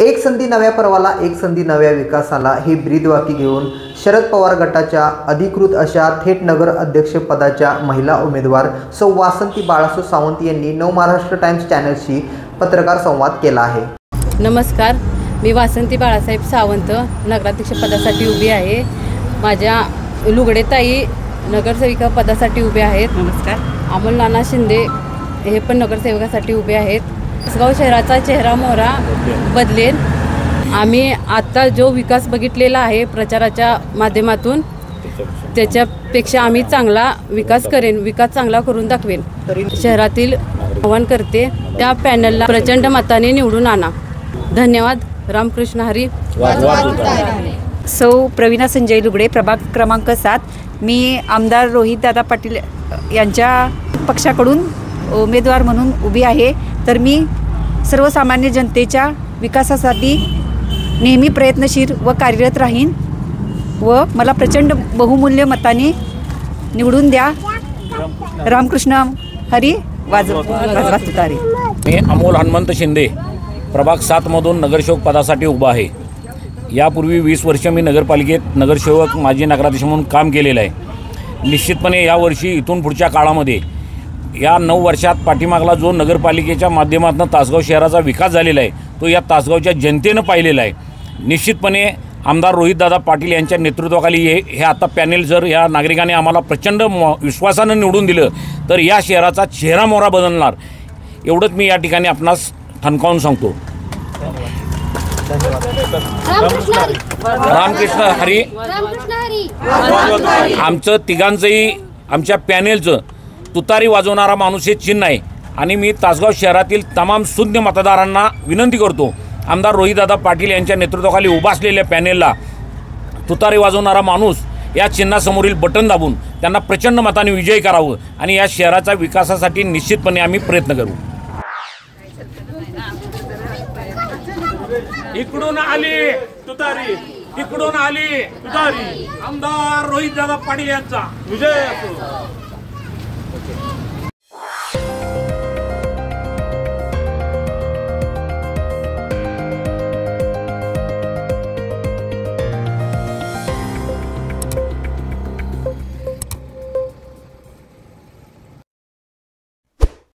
एक संधी नव्या पर्वाला एक संधी नव्या विकासाला हे ब्रीदवाक्य घेऊन शरद पवार गटाच्या अधिकृत अशा थेट नगर अध्यक्षपदाच्या महिला उमेदवार सौ वासंती बाळासो सावंत यांनी नव महाराष्ट्र टाइम्स चॅनलशी पत्रकार संवाद केला आहे। नमस्कार, मी वासंती बाळासाहेब सावंत नगराध्यक्षपदासाठी उभी आहे। माझ्या लुगडेताई नगरसेविका पदासाठी उभे आहेत। नमस्कार, अमोल नाना शिंदे हे पण नगरसेवकासाठी उभे आहेत। तासगाव शहराचा चेहरा मोहरा बदलेल। आम्ही आता जो विकास बघितलेला आहे प्रचाराच्या माध्यमातून त्याच्यापेक्षा आम्ही चांगला विकास करेन, विकास चांगला करून दाखवेन। शहरातील आवाहन करते त्या पॅनलला प्रचंड मताने निवडून आणा। धन्यवाद। रामकृष्ण हरी। सौ प्रवीणा संजय लुगडे, प्रभाग क्रमांक 7। मी आमदार रोहितदादा पाटील यांच्या पक्षाकडून उमेदवार म्हणून उभी आहे। तर मी सर्वसामान्य जनतेच्या विकासासाठी नेहमी प्रयत्नशील व कार्यरत राहीन व मला प्रचंड बहुमूल्य मताने निवडून द्या। रामकृष्ण हरी। वाजवा तुतारी। मी अमोल हनुमंत शिंदे, प्रभाग 7 मधून नगरसेवक पदासाठी उभा आहे। यापूर्वी 20 वर्ष मी नगरपालिकेत नगरसेवक माजी नगराध्यक्ष म्हणून काम केलेलं आहे। निश्चितपणे यावर्षी इथून पुढच्या काळामध्ये या 9 वर्षात पाठीमागला जो नगरपालिकेच्या माध्यमातून तासगाव शहराचा विकास झालेला आहे तो या तासगावच्या जनतेनं पाहिलेला आहे। निश्चितपणे आमदार रोहितदादा पाटील यांच्या नेतृत्वाखाली हे आता पॅनेल जर या नागरिकांनी आम्हाला प्रचंड विश्वासानं निवडून दिलं तर या शहराचा चेहरा मोहरा बदलणार, एवढंच मी या ठिकाणी आपणास ठणकावून सांगतो। रामकृष्ण हरी। आमचं तिघांचंही आमच्या पॅनेलचं तुतारी वाजवणारा माणूस हे चिन्ह आहे आणि मी तासगाव शहरातील तमाम शून्य मतदारांना विनंती करतो, आमदार रोहितदादा पाटील यांच्या नेतृत्वाखाली उभा असलेल्या पॅनेलला तुतारी वाजवणारा माणूस या चिन्हासमोरील बटन दाबून त्यांना प्रचंड मताने विजयी करावं आणि या शहराच्या विकासासाठी निश्चितपणे आम्ही प्रयत्न करू। इकडून आली तुतारी, इकडून आली तुतारी। आमदार रोहितदादा पाटील यांचा विजय असो।